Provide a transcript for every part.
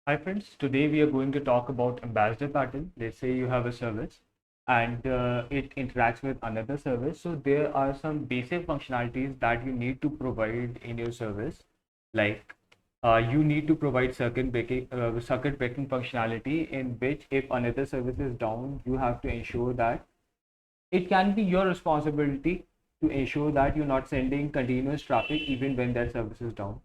Hi friends, today we are going to talk about ambassador pattern. Let's say you have a service and it interacts with another service. So there are some basic functionalities that you need to provide in your service. Like you need to provide circuit breaking functionality in which if another service is down, you have to ensure that it can be your responsibility to ensure that you're not sending continuous traffic even when that service is down.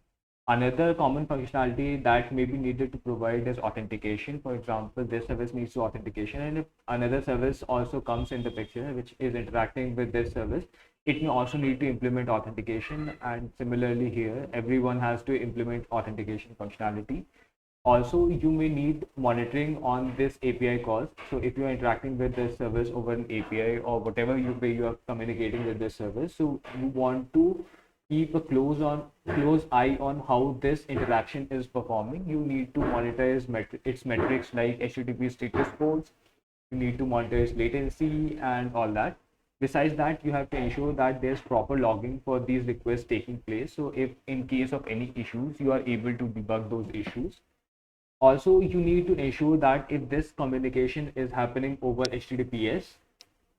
Another common functionality that may be needed to provide is authentication. For example, this service needs to authentication, and if another service also comes in the picture, which is interacting with this service, it may also need to implement authentication. And similarly here, everyone has to implement authentication functionality. Also, you may need monitoring on this API calls. So if you're interacting with this service over an API or whatever way you are communicating with this service, so you want to keep a close eye on how this interaction is performing. You need to monitor its metrics like HTTP status codes. You need to monitor its latency and all that. Besides that, you have to ensure that there's proper logging for these requests taking place. So if in case of any issues, you are able to debug those issues. Also, you need to ensure that if this communication is happening over HTTPS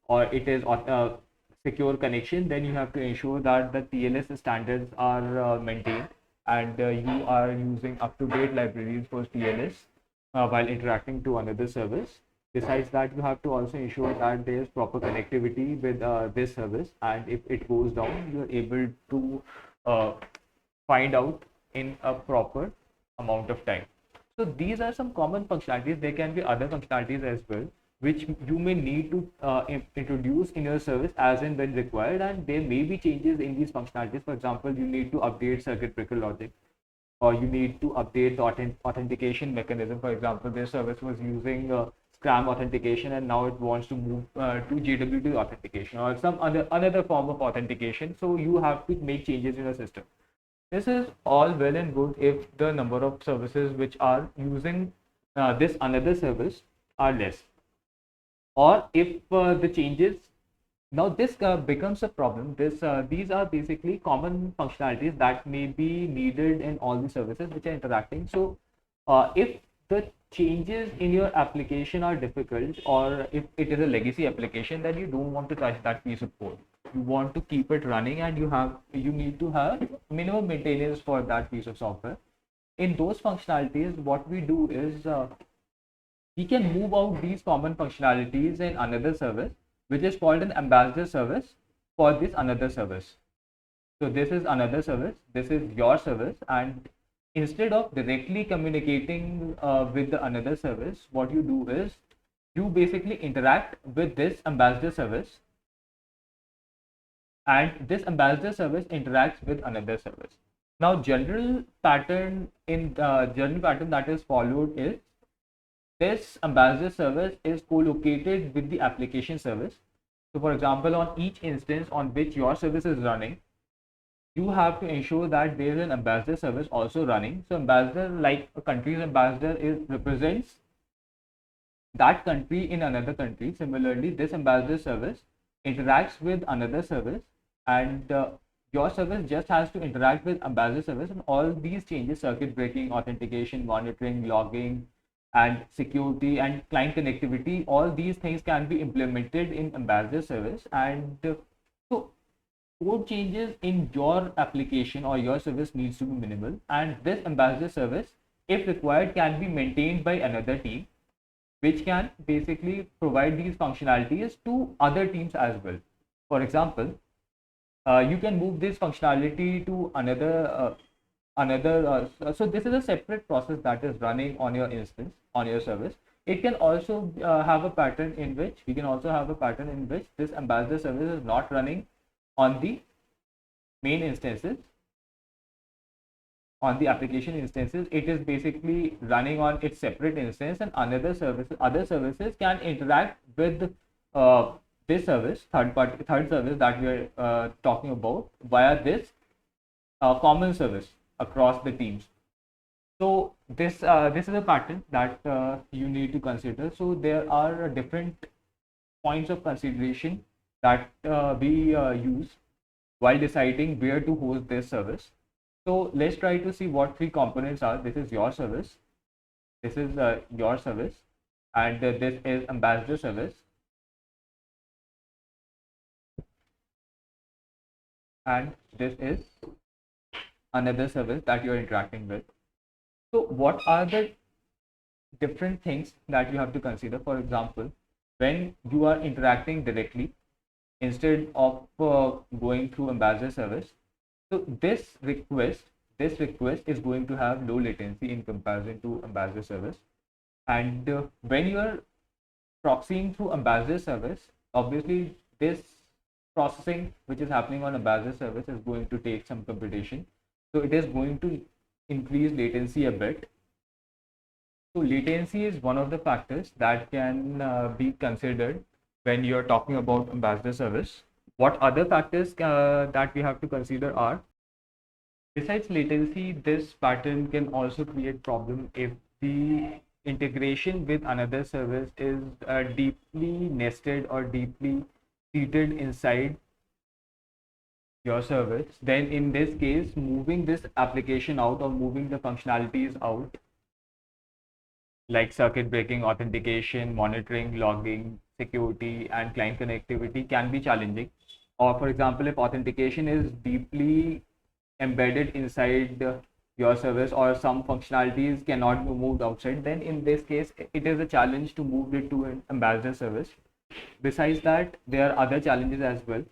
or it is on a secure connection, then you have to ensure that the TLS standards are maintained and you are using up-to-date libraries for TLS while interacting to another service. Besides that, you have to also ensure that there is proper connectivity with this service, and if it goes down, you are able to uh, find out in a proper amount of time. So these are some common functionalities. There can be other functionalities as well, which you may need to introduce in your service as and when required. And there may be changes in these functionalities. For example, you need to update circuit breaker logic, or you need to update the authentication mechanism. For example, this service was using Scram authentication, and now it wants to move to JWT authentication or some other another form of authentication. So you have to make changes in the system. This is all well and good if the number of services which are using this another service are less, or if the changes now this becomes a problem. These are basically common functionalities that may be needed in all the services which are interacting. So if the changes in your application are difficult, or if it is a legacy application, then you don't want to touch that piece of code. You want to keep it running, and you need to have minimum maintenance for that piece of software. In those functionalities, what we do is we can move out these common functionalities in another service, which is called an ambassador service for this another service. So this is another service, this is your service, and instead of directly communicating with the another service, what you do is you basically interact with this ambassador service, and this ambassador service interacts with another service. Now, general pattern that is followed is this ambassador service is co-located with the application service. So, for example, on each instance on which your service is running, you have to ensure that there is an ambassador service also running. So, ambassador, like a country's ambassador, represents that country in another country. Similarly, this ambassador service interacts with another service, and your service just has to interact with ambassador service, and all these changes, circuit breaking, authentication, monitoring, logging, and security and client connectivity, all these things can be implemented in ambassador service. And so code changes in your application or your service needs to be minimal, and this ambassador service, if required, can be maintained by another team, which can basically provide these functionalities to other teams as well. For example, you can move this functionality to another. So this is a separate process that is running on your instance, on your service. It can also have a pattern in which we can also have a pattern in which this ambassador service is not running on the main instances, on the application instances. It is basically running on its separate instance, and other services can interact with uh, this service, third service that we are talking about via this common service across the teams. So this is a pattern that you need to consider. So there are different points of consideration that we use while deciding where to host this service. So let's try to see what three components are. This is your service. This is your service, and this is ambassador service, and this is another service that you're interacting with. So what are the different things that you have to consider? For example, when you are interacting directly instead of going through ambassador service, so this request is going to have low latency in comparison to ambassador service. And when you are proxying through ambassador service, obviously this processing which is happening on ambassador service is going to take some computation, so it is going to increase latency a bit. So latency is one of the factors that can be considered when you're talking about ambassador service. What other factors that we have to consider are, besides latency, this pattern can also create problem if the integration with another service is deeply nested or deeply seated inside your service. Then in this case, moving this application out or moving the functionalities out, like circuit breaking, authentication, monitoring, logging, security, and client connectivity, can be challenging. Or for example, if authentication is deeply embedded inside your service, or some functionalities cannot be moved outside, then in this case it is a challenge to move it to an ambassador service. Besides that, there are other challenges as well,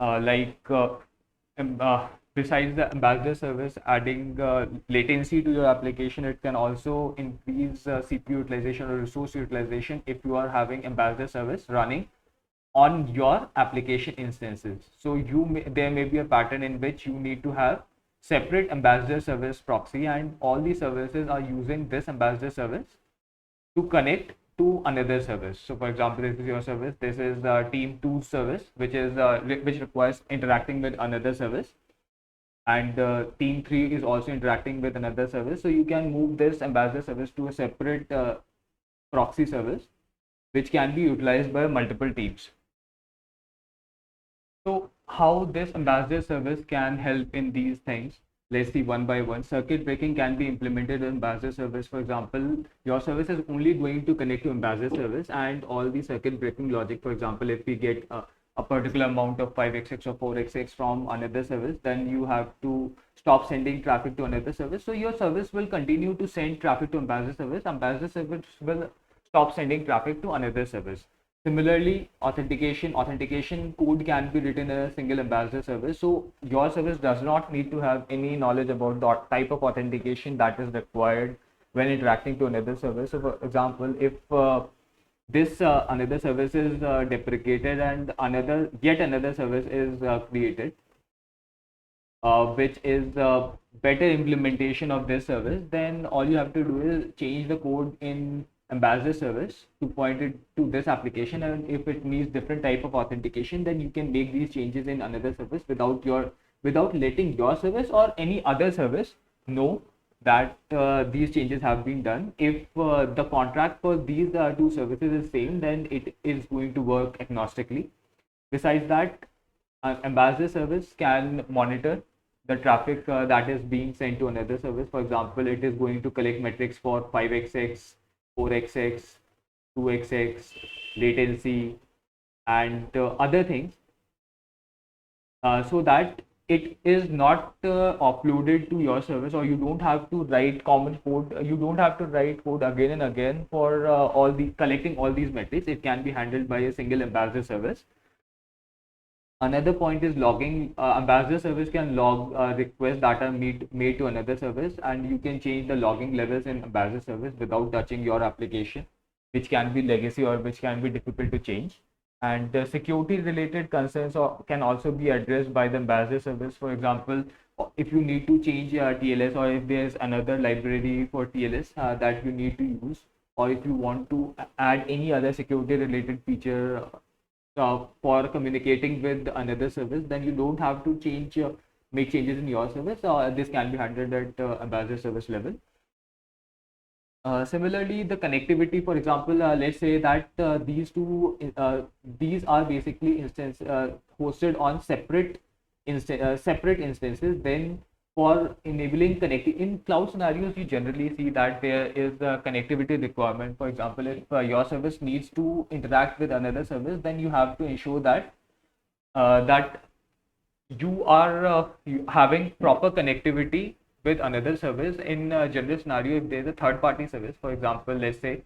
like um, uh, besides the ambassador service adding latency to your application, it can also increase CPU utilization or resource utilization if you are having ambassador service running on your application instances. So there may be a pattern in which you need to have separate ambassador service proxy, and all these services are using this ambassador service to connect to another service. So for example, this is your service, this is the team 2 service, which is which requires interacting with another service, and team 3 is also interacting with another service. So you can move this ambassador service to a separate proxy service which can be utilized by multiple teams. So how this ambassador service can help in these things, let's see one by one. Circuit breaking can be implemented in ambassador service. For example, your service is only going to connect to ambassador service, and all the circuit breaking logic, for example, if we get a particular amount of 5xx or 4xx from another service, then you have to stop sending traffic to another service. So your service will continue to send traffic to ambassador service. Ambassador service will stop sending traffic to another service. Similarly, authentication code can be written in a single ambassador service. So your service does not need to have any knowledge about the type of authentication that is required when interacting to another service. So for example, if this another service is deprecated and yet another service is created, which is a better implementation of this service, then all you have to do is change the code in ambassador service to point it to this application, and if it needs different type of authentication, then you can make these changes in another service without letting your service or any other service know that these changes have been done. If the contract for these two services is same, then it is going to work agnostically. Besides that, ambassador service can monitor the traffic that is being sent to another service. For example, it is going to collect metrics for 5xx, 4xx, 2xx, latency, and other things, so that it is not uploaded to your service, or you don't have to write common code. You don't have to write code again and again for collecting all these metrics. It can be handled by a single ambassador service. Another point is logging. Ambassador service can log requests that are made to another service, and you can change the logging levels in ambassador service without touching your application, which can be legacy or which can be difficult to change. And security related concerns can also be addressed by the ambassador service. For example, if you need to change TLS, or if there's another library for TLS that you need to use, or if you want to add any other security related feature for communicating with another service, then you don't have to make changes in your service. This can be handled at ambassador service level. Similarly, the connectivity, for example, let's say that these are basically hosted on separate instances. Then for enabling connectivity in cloud scenarios, you generally see that there is a connectivity requirement. For example, if your service needs to interact with another service, then you have to ensure that you are having proper connectivity with another service. In a general scenario, if there is a third party service, for example, let's say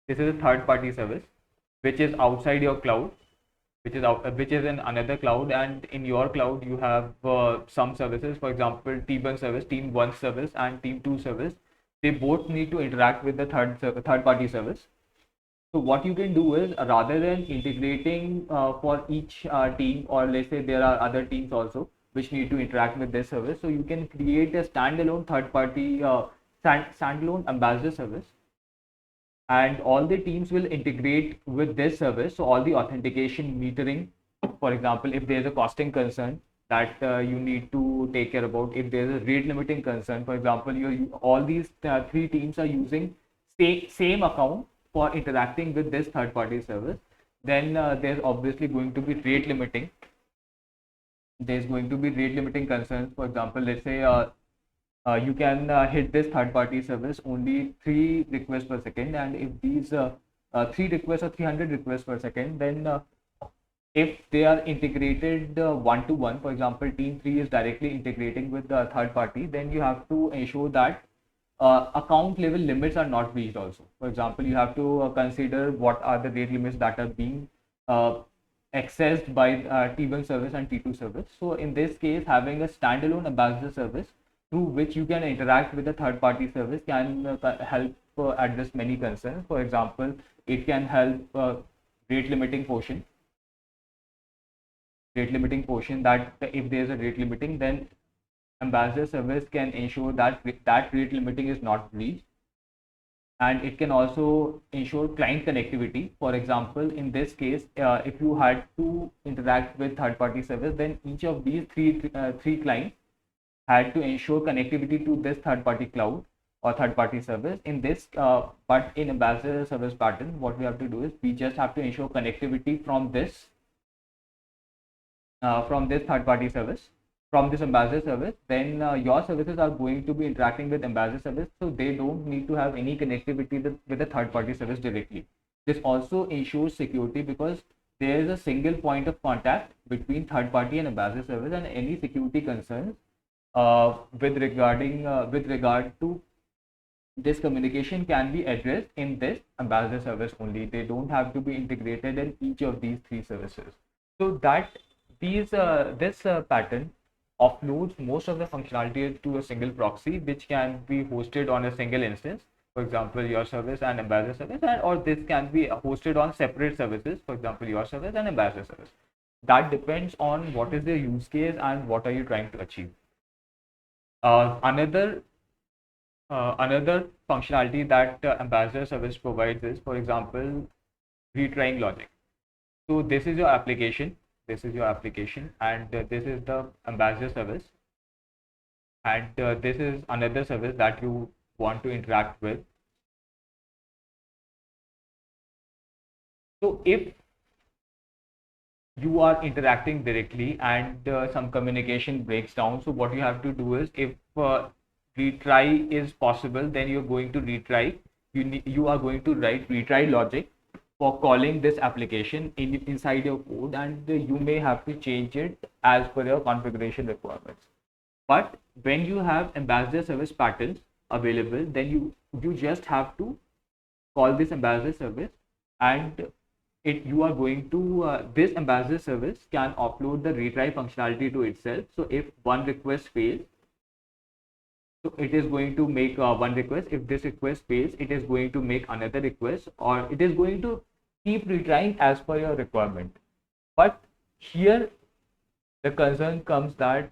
this is a third party service which is outside your cloud, which is in another cloud, and in your cloud you have some services, for example team1 service, team1 service and team2 service. They both need to interact with the third party service. So what you can do is, rather than integrating for each team, or let's say there are other teams also which need to interact with this service, so you can create a standalone third party standalone ambassador service, and all the teams will integrate with this service. So all the authentication, metering, for example, if there's a costing concern that you need to take care about, if there's a rate limiting concern, for example, all these three teams are using same account for interacting with this third party service, then there's obviously going to be rate limiting. There's going to be rate limiting concerns. For example, let's say you can hit this third party service only 3 requests per second, and if these 3 requests or 300 requests per second, then if they are integrated one to one, for example team 3 is directly integrating with the third party, then you have to ensure that account level limits are not reached also. For example, you have to consider what are the rate limits that are being accessed by T1 service and T2 service. So in this case, having a standalone ambassador service through which you can interact with the third party service can help address many concerns. For example, it can help rate limiting portion, that if there is a rate limiting, then ambassador service can ensure that that rate limiting is not breached. And it can also ensure client connectivity. For example, in this case, if you had to interact with third party service, then each of these three clients had to ensure connectivity to this third party cloud or third party service. In this but in ambassador service pattern, what we have to do is we just have to ensure connectivity from this third party service, from this ambassador service. Then your services are going to be interacting with ambassador service, so they don't need to have any connectivity with the third party service directly. This also ensures security, because there is a single point of contact between third party and ambassador service, and any security concerns with regard to this communication can be addressed in this ambassador service only. They don't have to be integrated in each of these three services. So that this pattern offloads most of the functionality to a single proxy, which can be hosted on a single instance, for example your service and ambassador service, or this can be hosted on separate services, for example your service and ambassador service. That depends on what is the use case and what are you trying to achieve. Another functionality that ambassador service provides is, for example, retrying logic. So this is your application, and this is the ambassador service, and this is another service that you want to interact with. So if you are interacting directly and some communication breaks down, so what you have to do is, if retry is possible, then you're going to retry. You are going to write retry logic for calling this application inside your code, and you may have to change it as per your configuration requirements. But when you have ambassador service patterns available, then you just have to call this ambassador service, and you are going to this ambassador service can upload the retry functionality to itself. So if one request fails, so it is going to make one request. If this request fails, it is going to make another request, or it is going to keep retrying as per your requirement. But here the concern comes that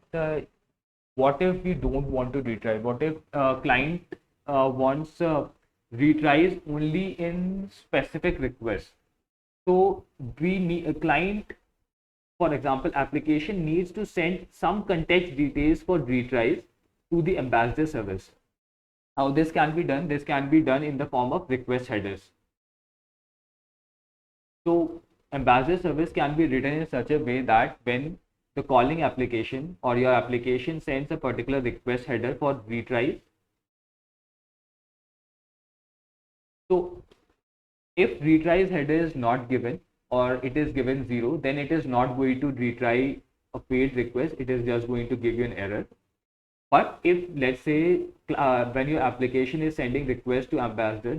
what if we don't want to retry? What if client wants retries only in specific requests? So we need a client, for example, application needs to send some context details for retries to the ambassador service. How this can be done? This can be done in the form of request headers. So ambassador service can be written in such a way that when the calling application or your application sends a particular request header for retries. So if retries header is not given or it is given 0, then it is not going to retry a paid request. It is just going to give you an error. But if, let's say, when your application is sending request to Ambassador,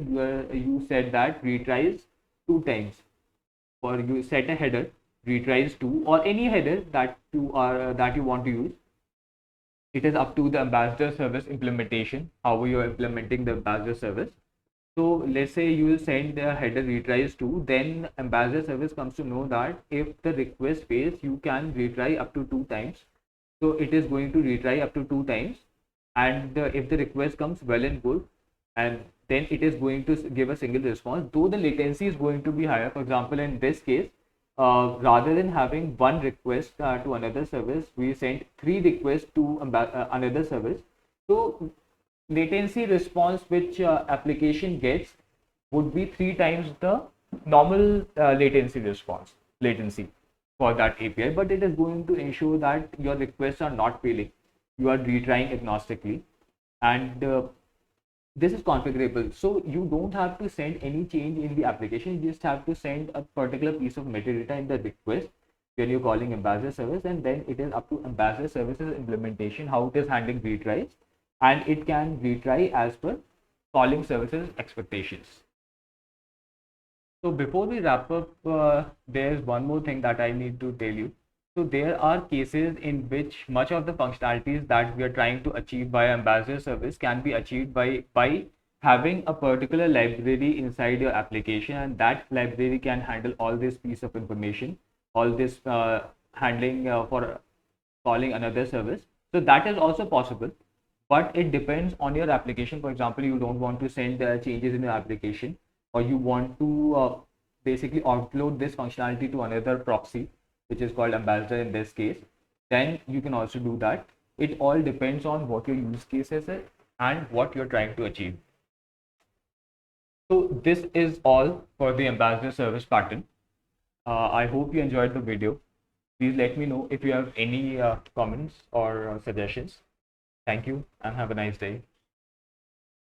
you said that retries 2 times, or you set a header retries 2 or any header that you want to use. It is up to the Ambassador service implementation, how you are implementing the Ambassador service. So let's say you will send the header retries 2, then Ambassador service comes to know that if the request fails, you can retry up to 2 times. So it is going to retry up to 2 times, and if the request comes well and good, and then it is going to give a single response, though the latency is going to be higher. For example, in this case, rather than having one request to another service, we sent 3 requests to another service. So latency response which application gets would be 3 times the normal latency for that API, but it is going to ensure that your requests are not failing. You are retrying agnostically, and this is configurable. So you don't have to send any change in the application. You just have to send a particular piece of metadata in the request when you're calling Ambassador service, and then it is up to Ambassador services implementation how it is handling retries, and it can retry as per calling services expectations. So before we wrap up, there's one more thing that I need to tell you. So there are cases in which much of the functionalities that we are trying to achieve by Ambassador service can be achieved by having a particular library inside your application, and that library can handle all this piece of information, all this handling for calling another service. So that is also possible, but it depends on your application. For example, you don't want to send changes in your application, or you want to basically offload this functionality to another proxy, which is called Ambassador in this case, then you can also do that. It all depends on what your use case is and what you're trying to achieve. So this is all for the Ambassador service pattern. I hope you enjoyed the video. Please let me know if you have any comments or suggestions. Thank you and have a nice day.